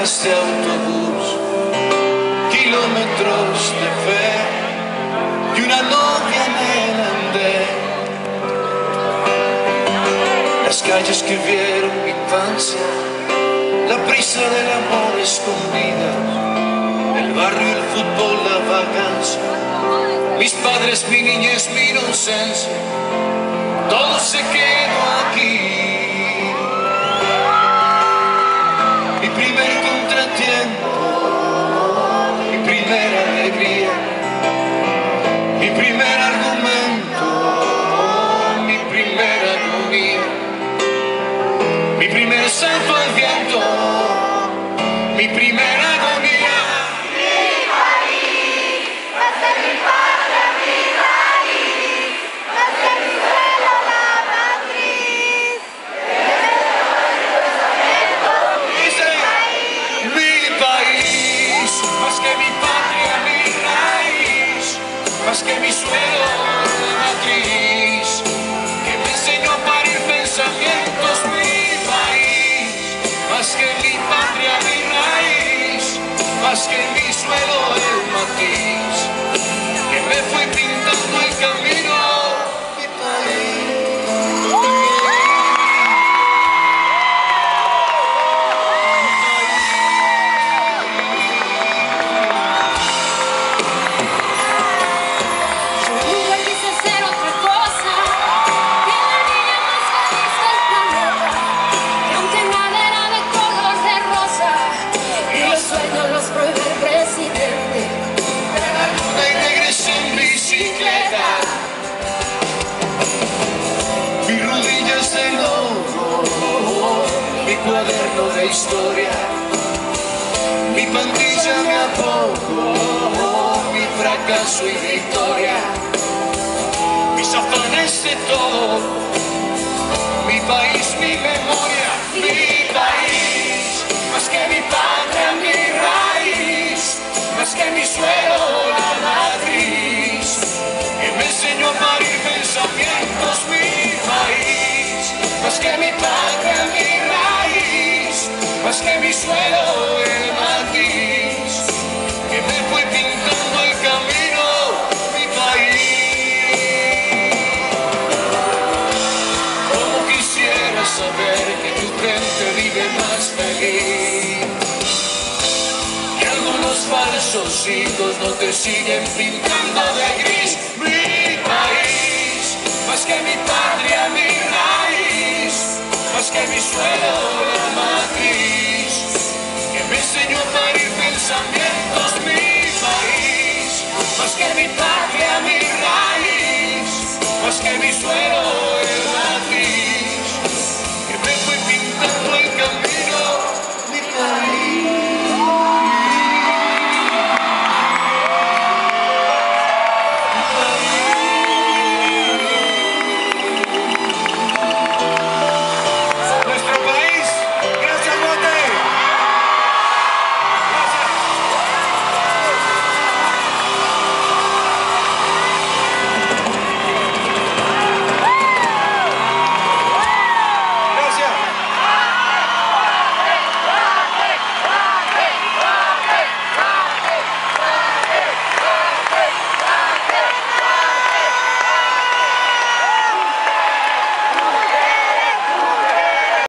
horas de autobús, kilómetros de fe y una novia en el andén. Las calles que vieron mi infancia, la prisa del amor escondida, el barrio, el fútbol, la vacancia, mis padres, mi niñez, mi inocencia, todo se quedó aquí. Mi primer contratiempo, mi primera alegría, mi primer argumento, mi primera agonía, mi primer salto al viento, mi primera agonía. Mi país, va a ser mi patria, mi raíz, va a ser mi suelo, la matriz. Mi país, más que mi patria, mi raíz, más que mi suelo, la matriz, que me enseñó a parir pensamientos. Mi país, más que mi patria, mi raíz, más que mi suelo, el matiz, que me fue pintando el camino. Mi país. Nunca quise ser otra cosa que la niña más feliz del planeta, que aunque nada era de color de rosa y los sueños los prohíbe el presidente. De la luna y regresé en bicicleta, mis rodillas de lobo, mi cuaderno de historia, mi pandilla, mi apodo, mi fracaso y victoria, mis afanes de todo, mi país, mi memoria. Mi país, más que mi patria, mi raíz, más que mi suelo, la matriz, que me enseñó a parir pensamientos. Mi país, más que mi patria, mi raíz, más que mi suelo, el matiz, que me fue pintando el camino. Mi país, como quisiera saber que tu gente vive más feliz, que algunos falsos hijos no te siguen pintando de gris. Mi país, más que mi patria, mi raíz, más que mi suelo, la matriz, que me enseñó a parir pensamientos. Mi país, más que mi patria, mi raíz, más que mi suelo,